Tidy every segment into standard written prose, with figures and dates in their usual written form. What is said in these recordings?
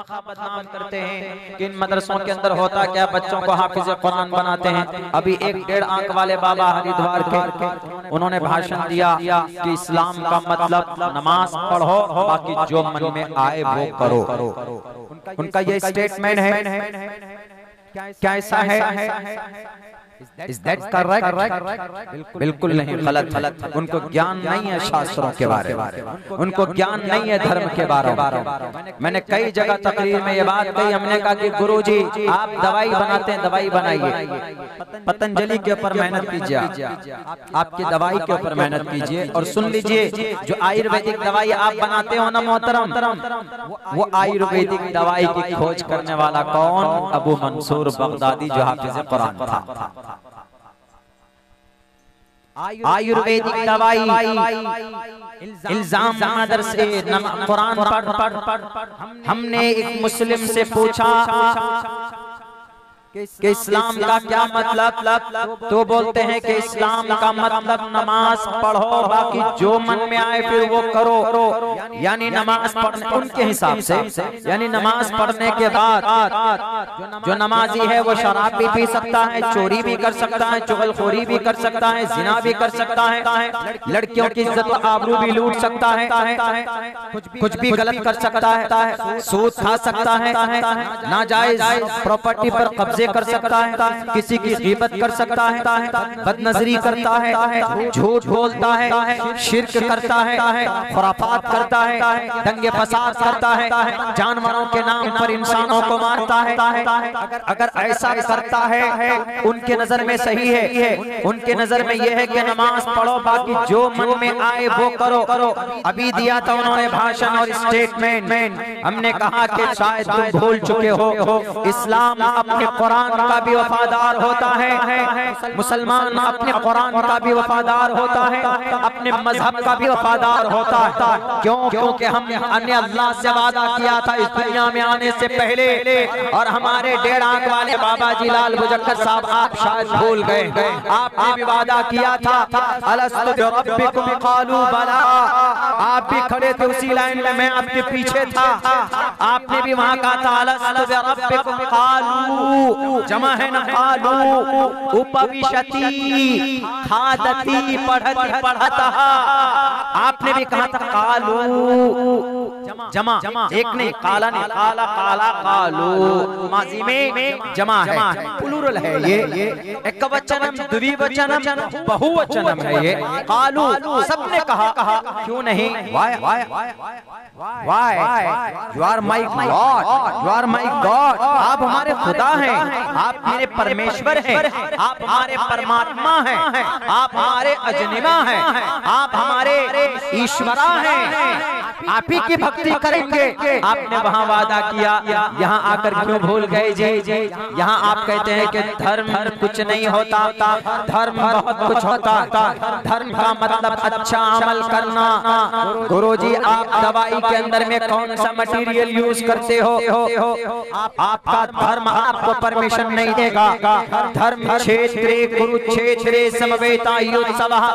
खामखा बदनाम करते हैं कि इन मदरसों के अंदर होता क्या, बच्चों को हाफिज कुरान बनाते हैं। अभी 1-1.5 आंख वाले बाबा हरिद्वार के, उन्होंने भाषण दिया कि इस्लाम का मतलब नमाज पढ़ो, बाकी जो मन में आए वो करो। उनका ये स्टेटमेंट है, क्या ऐसा है? Is that correct? बिल्कुल नहीं, गलत। उनको ज्ञान नहीं है शास्त्रों के बारे में, उनको ज्ञान नहीं है धर्म के बारे में। मैंने कई जगह तकरीर में ये बात कही, हमने कहा कि गुरुजी आप दवाई बनाते हैं, दवाई बनाइए, पतंजलि के ऊपर मेहनत कीजिए, आपकी दवाई के ऊपर मेहनत कीजिए। और सुन लीजिए, जो आयुर्वेदिक दवाई आप बनाते हो ना मोहतरम, वो आयुर्वेदिक दवाई की खोज करने वाला कौन? अबू मंसूर बगदादी, जो हाफिज कुरान था। आयुर्वेदिक दवाई, इल्जाम मदरसे कुरान पढ़। हमने एक मुस्लिम से पूछा कि इस्लाम का क्या मतलब, तो बोलते हैं कि इस्लाम का मतलब नमाज पढ़ो, बाकी जो मन में आए फिर वो करो। यानी नमाज पढ़ने उनके हिसाब से, यानी नमाज पढ़ने के बाद जो नमाजी है वो शराब भी पी सकता है, चोरी भी कर सकता है, चुगलखोरी भी कर सकता है, जिना भी कर सकता है, लड़कियों की इज्जत आबरू भी लूट सकता है, कुछ भी गलत कर सकता है, सूद खा सकता है, नाजायज प्रॉपर्टी पर कब्जे कर सकता है, किसी की ग़ीबत कर सकता है, बदनजरी करता है, झूठ बोलता है, शिर्क करता है, खुराफात करता है, दंगे फसाद करता है, जानवरों के नाम पर इंसानों को मारता है। अगर ऐसा करता है उनके नजर में सही है, उनके नजर में यह है कि नमाज पढ़ो, बाकी जो मन में आए वो करो। अभी दिया था उन्होंने भाषण और स्टेटमेंट। हमने कहा कि शायद तुम भूल चुके हो, इस्लाम अपने कुरान का भी वफादार होता है, मुसलमान अपने कुरान का भी वफादार होता है, अपने मजहब का भी वफादार होता है। क्यों? क्योंकि हमने अल्लाह से वादा किया था इस दुनिया में आने से पहले। और हमारे 1.5 आंख वाले बाबा जी लाल मुजक्कर साहब, आप शायद भूल गए, आपने भी वादा किया था, अलस्तु बिरब्बिकुम क़ालू बला। आप भी खड़े थे उसी लाइन में, मैं आपके पीछे था, आपने भी वहां कहा था अलस्तु बिरब्बिकुम क़ालू, जमा है ना कालू, उपविशति खादती पढ़ती पढ़ता। आपने भी कहा था कालू, जमा एक नहीं, काला नहीं, काला काला कालू, माजी में जमा है, प्लूरल है ये, एकवचनम द्विवचनम बहुवचनम है ये। कालू सबने कहा, क्यों नहीं? Why? You are my God, you are my God। आप हमारे खुदा हैं, आप मेरे परमेश्वर हैं, आप हमारे परमात्मा हैं, आप हमारे अजनिमा हैं, आप हमारे ईश्वरा हैं, आप ही की भक्ति करेंगे। आपने वहाँ वादा किया, यहाँ आकर क्यों भूल गए जी? यहाँ आप कहते हैं कि धर्म कुछ नहीं होता, धर्म बहुत कुछ होता। धर्म का मतलब अच्छा अमल करना। गुरुजी आप दवाई के अंदर में कौन सा मटेरियल यूज करते हो? आपका धर्म आपको परमिशन नहीं देगा। धर्म क्षेत्रे कुरुक्षेत्रे समवेतायुत्सवः।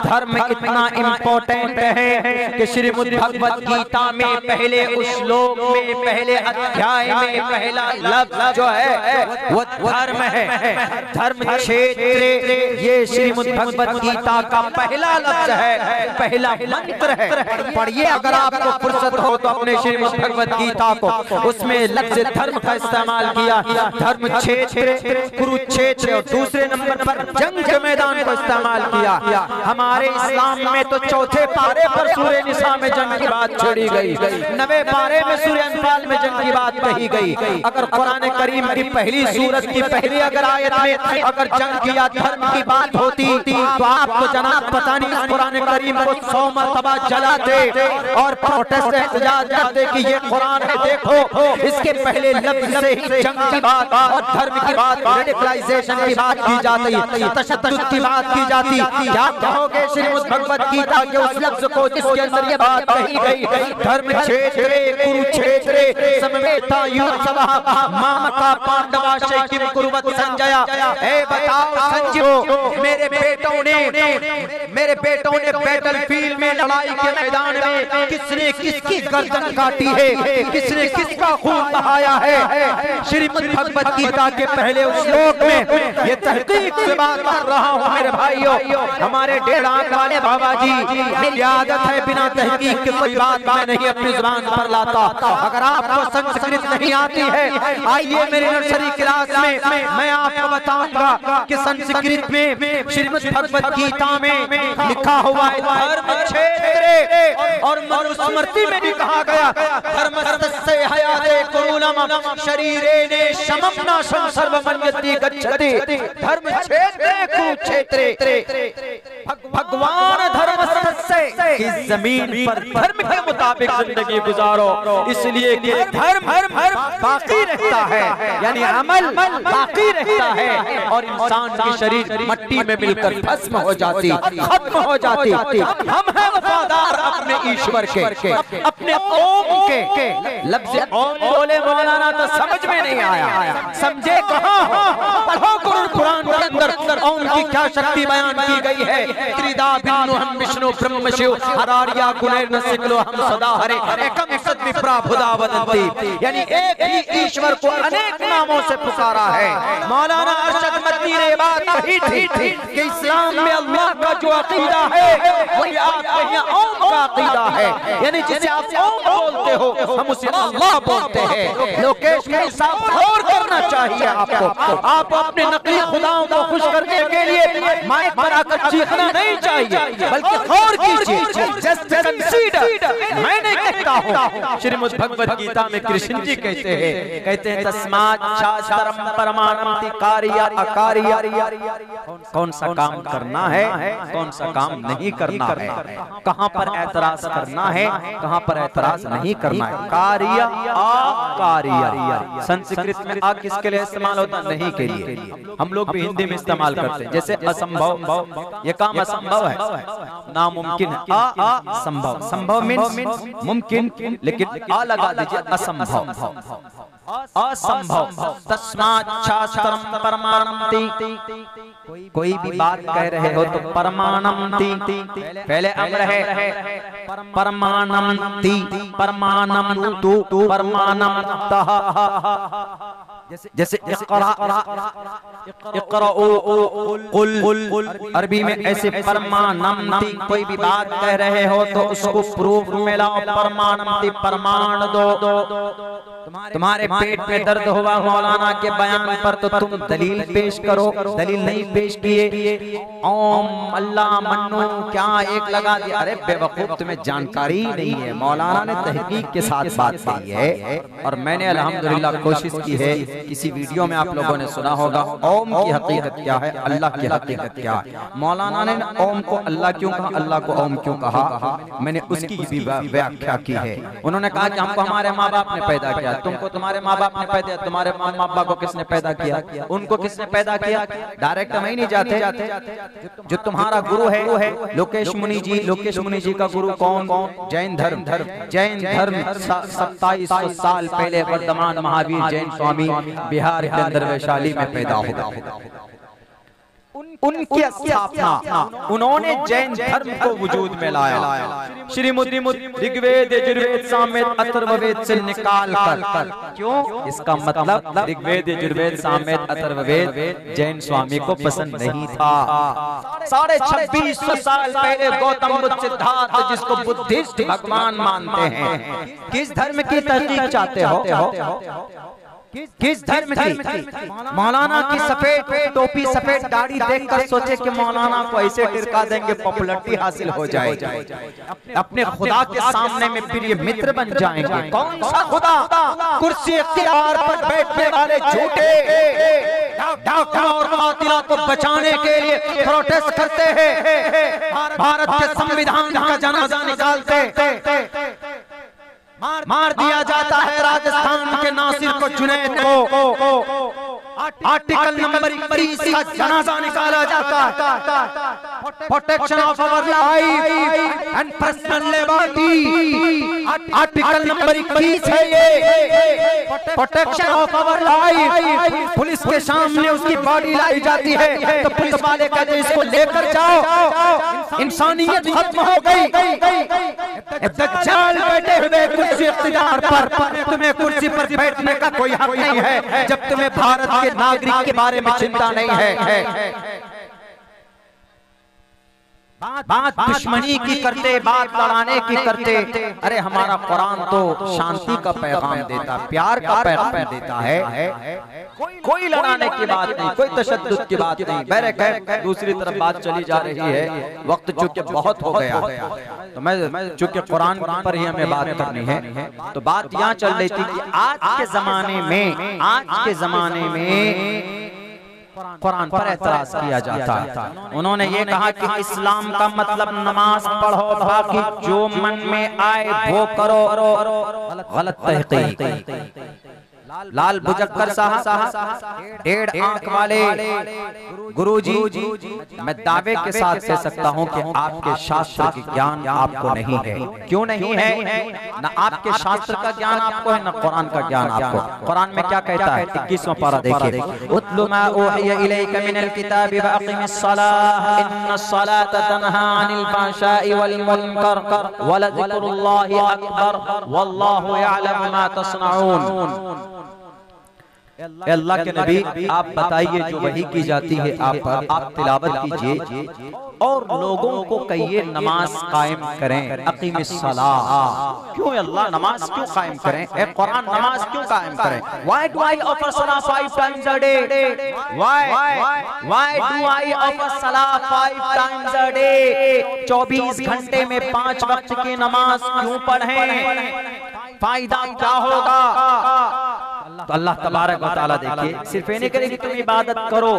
धर्म इतना इम्पोर्टेंट है कि श्रीमद् भगवत गीता में पहले उस श्लोक में, पहले अध्याय में पहला लफ्ज जो है वो धर्म है। धर्म क्षेत्रे, ये श्रीमद् भगवत गीता का पहला लफ्ज है, पहला मंत्र है। पढ़िए अगर आपको फुर्सत हो तो अपने श्रीमद् भगवत गीता को, उसमें लफ्ज धर्म का इस्तेमाल किया। धर्म क्षेत्र कुरुक्षेत्र, और दूसरे नंबर पर जंग के मैदान को इस्तेमाल किया। हमारे इस्लाम में तो चौथे पारे पर सूरह निसा में जंग की बात छेड़ी गई, 9वें पारे में सूरह अनफाल में जंग की बात कही गई। अगर कुरान करीम की पहली सूरत की पहली अगर आयत में अगर जंग किया धर्म की बात होती तो आपको जनाब पता नहीं कुरान करीम को 100 मरतबा जलाते और प्रोटेस्ट एहतजाज करते कि ये कुरान है, देखो इसके पहले लफ्ज से ही जंग की बात और धर्म की बात, रेडिकलाइजेशन की बात की जाती, तशद्दुद की बात की जाती। क्या कहोगे श्रीमद् भगवत गीता के उस लफ्ज को जिसके अंदर ये बात कही गई? धर्म धर्म क्षेत्रे कुरुक्षेत्रे समवेता युत्सवः मामका पांडवाश्च किम कुर्वत संजय। बताओ संजीव, मेरे बेटों ने बैटलफील्ड में लड़ाई के मैदान में किसने किसकी गर्दन काटी है, किसने किसका खून बहाया है। श्रीमद् भगवत गीता के पहले श्लोक में ये तहकीक से बात कर रहा हूँ मेरे भाइयों। हमारे डेढ़ाक वाले बाबा जी, मेरी आदत है बिना तहकीक के कोई बात मैं नहीं अपनी जुबान पर लाता। अगर आपको संस्कृत नहीं आती है, आइए मेरी नर्सरी क्लास में मैं आपको बताऊंगा कि संस्कृत में श्रीमद् भगवत गीता में लिखा हुआ है धर्म क्षेत्रे, और मनुस्मृति में भी कहा गया धर्मस्तस्य हयाते कुरूलम शरीरेणे शमं नाशं सर्वमन्यति गच्छति। धर्म क्षेत्रे कुरुक्षेत्रे, भगवान धर्मस्तस्य की जमीन पर धर्म के मुताबिक जिंदगी गुजारो, इसलिए कि धर्म बाकी रहता है, यानी अमल बाकी रहता है, और इंसान की शरीर मट्टी में मिलकर भस्म हो जाती, खत्म हो जाती। हम हैं वफादार अपने ईश्वर के, अपने ओम के। लफ्ज़ ओम बोले मौलाना तो समझ में नहीं आया, समझे कहाँ हो? पढ़ो कुरान के अंदर ओम की क्या शक्ति बयान की गई है। त्रिदा भिन्नो हम विष्णु ब्रह्म शिव हरारिया गुणेन सिकलो हम सदा हरे एकम सद विप्रा भुदा वदंती, यानी एक ही ईश्वर को अनेक नामों से पुकारा है। मौलाना अरशद मदनी ने बात कही थी कि इस्लाम में अल्लाह का जो अकीदा है वही आपके यहाँ ओम का अकीदा है, यानी जिसे आप ओम बोलते हो हम उसे अल्लाह बोलते हैं। लोकेश के हिसाब और करना चाहिए आपको। आप अपने नकली खुदाओं को खुश करने के लिए माइक पर आकर चीखना नहीं चाहिए, बल्कि गौर कीजिए, जस्ट कंसीडर। मैं नहीं कहता हूँ, श्रीमद् भगवत गीता में कृष्ण जी कहते हैं तस्मात् शास्त्रम परमाणम कार्य अकार्य। कौन सा काम करना है, कौन सा काम नहीं करना है, कहाँ पर ऐतराज करना है, कहाँ पर ऐतराज नहीं करना है। कार्य अकार्य, संस्कृत में आ किसके लिए इस्तेमाल होता है? नहीं के लिए। हम लोग भी हिंदी में इस्तेमाल करते हैं, जैसे असंभव, ये काम असंभव है, नामुमकिन है। असंभव, संभव मीन्स मुमकिन, लेकिन आ लगा दीजिए असंभव, असंभव। तस्मात् शास्त्रम परमाणंति, कोई भी बात कह रहे हो तो परमाणंति, पहले अमर है परमाणंति, परमाणंतु, परमाणंतः। जैसे अरबी में ऐसे परमाणंति, कोई भी बात कह रहे हो तो उसको प्रूफ में लाओ। परमाणंति, प्रमाण दो। तुम्हारे पेट में दर्द हुआ मौलाना के बयान पर तो तुम दलील पेश करो, दलील नहीं पेश किए ओम अल्लाह मन्नू क्या एक लगा दिया। अरे बेवकूफ, तुम्हें जानकारी नहीं है। मौलाना ने तहकीक के साथ बात की है, और मैंने अल्हम्दुलिल्लाह कोशिश की है। किसी वीडियो में आप लोगों ने सुना होगा ओम की हकीकत क्या है, अल्लाह की हकीकत क्या है। मौलाना ने ओम को अल्लाह क्यों कहा, अल्लाह को ओम क्यों कहा, मैंने उसकी भी व्याख्या की है। उन्होंने कहा कि हमको हमारे माँ बाप ने पैदा किया, तुमको तुम्हारे माँ बाप ने पैदा, तुम्हारे माँ बाप को किसने पैदा किया, उनको किसने पैदा किया। डायरेक्ट हम ही नहीं जाते। जो तुम्हारा गुरु है वो है लोकेश मुनि जी। लोकेश मुनि जी का गुरु कौन? जैन धर्म। जैन धर्म 2700 साल पहले वर्धमान महावीर जैन स्वामी बिहार के अंदर वैशाली में पैदा हुआ। उनकी स्थापना, उन्होंने जैन धर्म को वजूद में लाया। श्रीमद् ऋग्वेद, यजुर्वेद, सामवेद, अथर्ववेद से निकाल कर। क्यों? इसका मतलब ऋग्वेद, यजुर्वेद, सामवेद, अथर्ववेद जैन स्वामी को पसंद नहीं था। 2650 साल पहले गौतम बुद्ध सिद्धार्थ, जिसको बुद्धिस्ट भगवान मानते हैं, किस धर्म की तहकीक चाहते हो? किस धर्म की? मौलाना की सफेद टोपी, सफेद दाढ़ी देखकर सोचे कि मौलाना को ऐसे टिरका देंगे पॉपुलैरिटी हासिल हो जाएगी, अपने खुदा के सामने में प्रिय मित्र बन जाएंगे। कौन सा खुदा? कुर्सी इख्तियार पर बैठने वाले झूठे डाकुओं और कातिलों को बचाने के लिए प्रोटेस्ट करते हैं, भारत के संविधान का जनाजा निकालते, मार दिया जाता है राजस्थान के नासिर को, जुनैद को। आर्टिकल नंबर 21 का जनाजा निकाला जाता है। Protection of our life and personal liberty, article number 21 है ये। Protection of our life, police के सामने उसकी बॉडी लाई जाती है तो पुलिस वाले कहते हैं इसको लेकर जाओ, इंसानियत खत्म हो गई। दज्जाल बैठे हुए कुर्सी इख्तियार पर, तुम्हें कुर्सी पर बैठने का कोई हक नहीं है जब तुम्हें भारत के नागरिक के बारे में चिंता नहीं है। बात दुश्मनी की करते, बात लड़ाने की करते। अरे हमारा कुरान तो शांति का पैगाम देता, प्यार का पैगाम देता है। कोई लड़ाने की बात नहीं, कोई तशद्दुद की बात नहीं। बहरकैफ दूसरी तरफ बात चली जा रही है, वक्त चूंकि बहुत हो गया तो मैं चूंकि कुरान पर ही हमें बात करनी है तो बात यहाँ चल रही थी कि आज के जमाने में कुरान पर एतराज किया जाता है। उन्होंने ये कहा कि इस्लाम का मतलब नमाज पढ़ो, बाकी जो मन में आए वो करो। गलत तहकीक। लाल बुजक्कर साहब, 1.5 आंख वाले गुरुजी, मैं दावे के साथ कह सकता हूं कि आपके शास्त्र की ज्ञान आपको नहीं है। क्यों नहीं है? ना आपके शास्त्र का ज्ञान आपको है, ना कुरान का ज्ञान आपको। कुरान में क्या कहता है? 21वां पारा देखिए, उतलु मा उहिया इलैका मिनल किताबि व अक़िमिस सलाह इन्नस सलाता तन्हा अनिल फ़हशाइ वल मुनकर व लज़िक्रुल्लाहि अकबर वल्लाहु यअलमु मा तस्नऊन। अल्लाह के नबी आप बताइए, जो वही की जाती है आप तिलावत कीजिए और लोगों को कहिए नमाज कायम करें। अक़ीमिस सलाह। क्यों अल्लाह नमाज क्यों कायम करें? ए कुरान नमाज क्यों कायम करें? Why do I offer salah 5 times a day? Why do I offer salah 5 times a day? 24 घंटे में 5 वक्त की नमाज क्यों पढ़ें? फायदा क्या होगा? तो अल्लाह तबारक व तआला देखिए, सिर्फ ये नहीं करेगी तुम इबादत करो,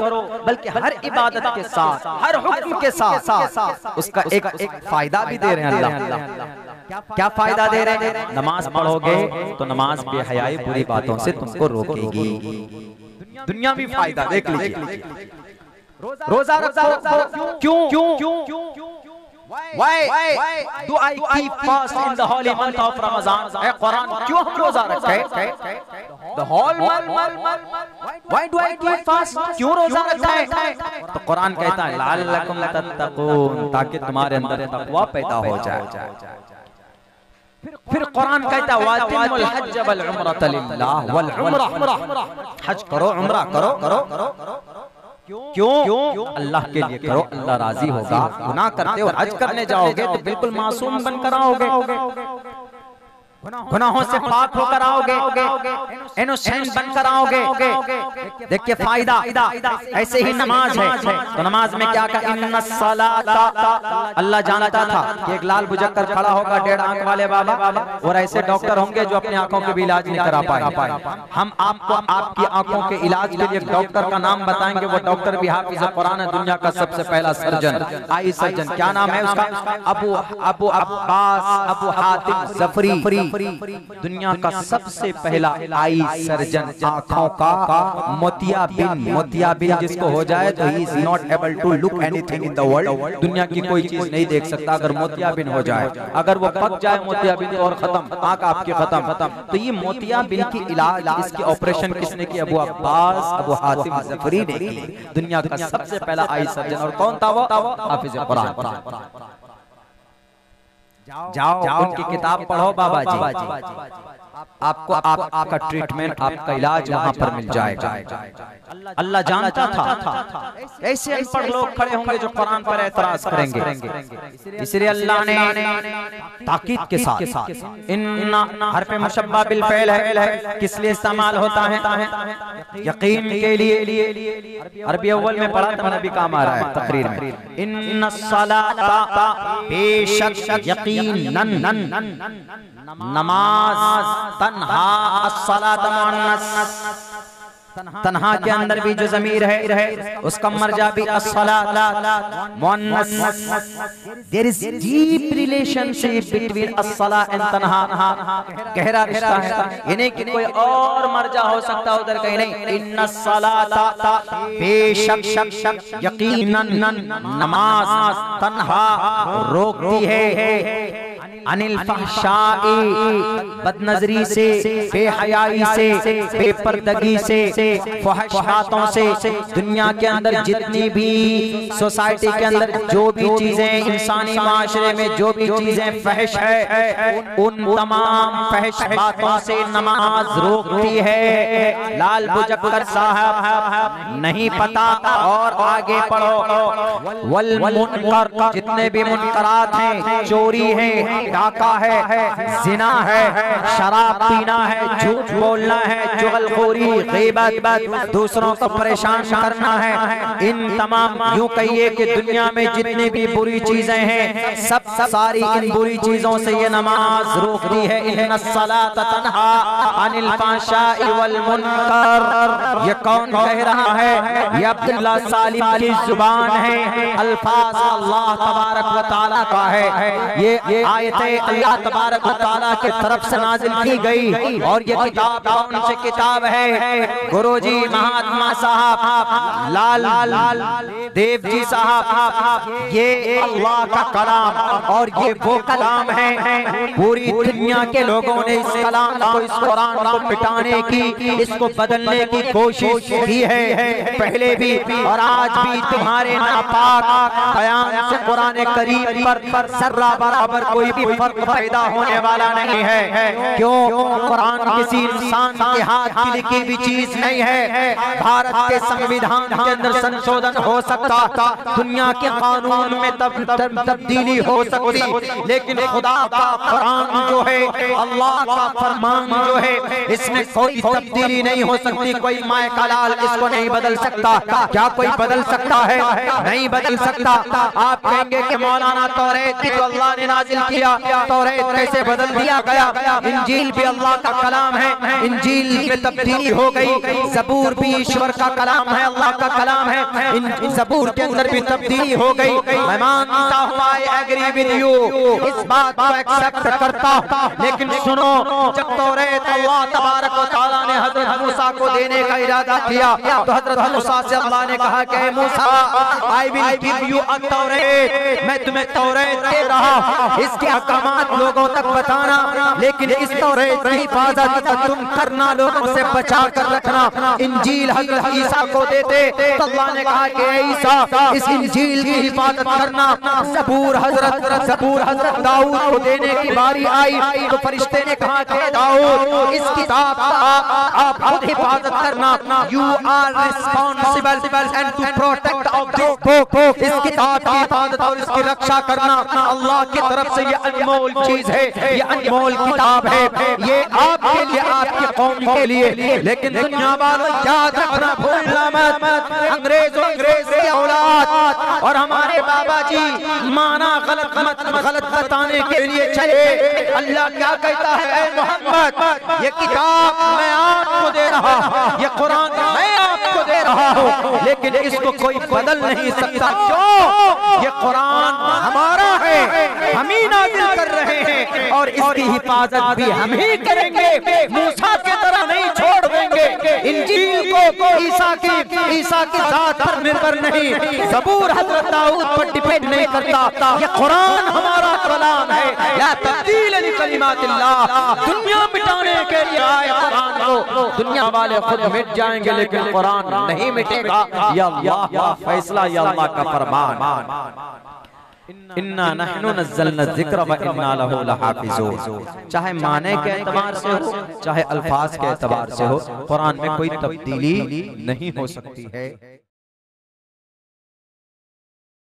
बल्कि हर इबादत के साथ, हर हुक्म के साथ उसका एक फायदा भी दे रहे हैं अल्लाह। क्या फायदा दे रहे हैं? नमाज पढ़ोगे तो नमाज बेहयाई बुरी बातों से तुमको रोकेगी। दुनियावी फायदा देख लीजिए। रोजा रखो, क्यों? Why do I keep fast in the holy month of Ramadan? ए कुरान क्यों हम रोजा रखें? The whole month. Why do I keep fast? क्यों रोजा रखें? तो कुरान कहता है लअल्लकुम तत्तकून, ताकि तुम्हारे अंदर तकवा पैदा हो जाए। फिर कुरान कहता है वातिमुल हज वल उम्रता लिल्लाह वल उम्रा, हज करो, उम्रा करो। क्यों? अल्लाह के लिए करो, अल्लाह राजी होगा। गुनाह करते हो हज करने जाओगे तो बिल्कुल मासूम बनकर आओगे, गुनाहों से पाक होकर आओगे, इनोसेंट बनकर आओगे। देखिए फायदा ऐसे ही नमाज है। तो नमाज में क्या कहा? इन्नस सलाता। अल्लाह जानता था कि एक लाल बुजक्कर खड़ा होगा 1.5 आंख वाले बाबा, और ऐसे डॉक्टर होंगे जो अपनी आंखों के भी इलाज नहीं करा पाए। हम आपको आपकी आंखों के इलाज के लिए डॉक्टर का नाम बताएंगे। वो डॉक्टर भी हाफिज कुरान है, दुनिया का सबसे पहला सर्जन, आई सर्जन। क्या नाम है उसका? अबू अब्बास अबू हातिम ज़फरी। दुनिया का सबसे पहला आई सर्जन आंखों का। मोतियाबिंद जिसको हो जाए तो he is not able to look anything in the world. दुनिया की कोई चीज नहीं देख सकता अगर मोतियाबिंद हो जाए। अगर वो पक जाए मोतियाबिंद और खत्म, आंख आपकी खत्म। तो ये मोतियाबिंद की इलाज, इसकी ऑपरेशन किसने की? अबू अब्बास अबू हातिम ज़फरी ने की। दुनिया का सबसे पहला आई सर्जन। और कौन था वो? हाफिज कुरान। जाओ उनकी किताब पढ़ो बाबा जी, आपको आपका ट्रीटमेंट, आपका इलाज वहाँ पर मिल जाएगा। अल्लाह जानता था ऐसे अनपढ़ लोग खड़े होंगे जो कुरान पर एतराज करेंगे। इसलिए अल्लाह ने ताकीद के साथ इन्ना हर्फ मुशब्बा बिल फ़इल है। किस लिए इस्तेमाल होता है? यकीन के लिए। अरबी अव्वल में पढ़ा था, नबी काम आ रहा है तकरीर में। इन्ना सलाता, बेशक यकीनन नमाज, तन्हा अस्सलात मुअन्नस, तन्हा के अंदर भी जो ज़मीर है उसका मर्जा भी अस्सलात मुअन्नस। There is deep relationship between अस्सला एंड तन्हा, गहरा रिश्ता है। यानी कि कोई और मर्जा हो सकता है उधर कहीं नहीं। इन्नस्सलाता बेशक यकीनन नमाज तन्हा रोकती है अनिल फहशाई बदनजरी से, बेहयाई से, बेपर्दगी से, फहशातों से। दुनिया के अंदर जितनी भी सोसाइटी के अंदर जो भी चीजें इंसानी माशरे में जो भी चीजें फहश है उन तमाम फहश बातों से नमाज रोकती है। लाल बुजक्कर साहब नहीं पता और आगे पढ़ो। वल मुनकर जितने भी मुनकरात हैं, चोरी है, डाका है, जिना है, शराब पीना है, झूठ बोलना है, चुगलखोरी, गीबत, दूसरों को परेशान करना है, इन तमाम यूं कहिए कि दुनिया में जितनी भी बुरी चीजें हैं सब सारी इन बुरी चीजों से ये नमाज रोकती है। इन्नस्सलात तन्हा अनिल फहशाई वल मुनकर। ये कौन कह रहा है? ये अब्दुल्ला सालिम की जुबान है। अल्फाज अल्लाह तबारक व तआला का है। ये आयत अल्लाह तबारक व तआला की तरफ से नाजिल की गई। और ये किताब कौन सी किताब है? गुरुजी महात्मा साहब लाल देव जी साहब, ये अल्लाह का कलाम और ये वो कलाम है। पूरी दुनिया के लोगों ने इस कलाम को, इस कुरान को मिटाने की, इसको बदलने की कोशिश की है पहले भी और आज भी। तुम्हारे नापाक बयान से कुरान करीम पर सर्रा बराबर कोई भी फर्क पैदा होने वाला नहीं है। क्यों? कुरान किसी इंसान के हाथ की लिखी भी चीज नहीं है। भारत के संविधान के अंदर संशोधन हो सकता, दुनिया के कानून में तब्दीली हो सकती, लेकिन खुदा का कुरान जो है, अल्लाह का फरमान जो है, इसमें कोई तब्दीली नहीं हो सकती। कोई माए का लाल इसको नहीं बदल सकता। क्या कोई बदल सकता है? नहीं बदल सकता। आप कहेंगे कि मौलाना तौरात तो अल्लाह ने नाजिल किया, तौरात कैसे बदल दिया गया? इंजील भी अल्लाह का कलाम है, इंजील में तब्दीली हो गई। ज़बूर भी ईश्वर का कलाम है, अल्लाह का कलाम है, इन ज़बूर के अंदर भी तब्दीली हो गई। मैं मानता हूँ, आई एग्री विद यू, इस बात को एक्सेप्ट करता हूँ। लेकिन सुनो, जब तौरात अल्लाह तबारक व तआला ने हजरत मूसा को देने का इरादा किया तो हजरत मूसा से अल्लाह ने कहा कि Musa, I will give you a तौरात, मैं तुम्हें तौरात दे रहा हूँ, इसके अहकामात लोगों तक बताना, लेकिन इस तौरात की हिफाजत तुम करना, लोगों से बचा कर रखना। इंजील हजरत ईसा को देते तो अल्लाह ने कहा कि ईसा, इस इंजील की हिफाजत करना। ज़बूर हजरत दाऊद को देने की बारी आई तो फरिश्ते ने कहा कि दाऊद, इस किताब का आप खुद हिफाजत करना। You are responsible and to protect of this book, इस किताब की हिफाजत और इसकी रक्षा करना अल्लाह की तरफ से ये अनमोल चीज है, ये अनमोल किताब है, ये आपके लिए, आपकी कौम के लिए। लेकिन दुनिया वालों याद रखना, भूलना मत, अंग्रेज की औलाद और हमारे बाबा जी माना गलत बताने के लिए चले। अल्लाह क्या कहता है? मोहम्मद, ये किताब मैं आपको दे रहा हूँ, ये कुरान मैं आपको दे रहा हूँ, लेकिन इसको कोई बदल नहीं सकता। क्यों? ये कुरान हमारा है, हम ही नाज़िल कर रहे हैं और इसकी हिफाजत भी हम ही करेंगे। मूसा की तरह नहीं छोड़ देंगे। इंजील को ईसा की जात पर निर्भर नहीं, ज़बूर हज़रत दाऊद पर डिपेंड नहीं करता। ये कुरान हमारा कलाम है। ला तब्दील लिकलिमातिल्लाह, दुनिया मिटाने के लिए आए कुरान को। दुनिया वाले खुद मिट जाएंगे लेकिन कुरान नहीं मिटेगा। या अल्लाह का फैसला, या अल्लाह का फरमान। इन्ना नहनु नज़्ज़लना ज़िक्र व इन्ना लहु लहाफ़िज़ून। चाहे माने के एतबार से हो, चाहे अल्फाज के एतबार से हो, कुरान में कोई तब्दीली नहीं हो सकती है।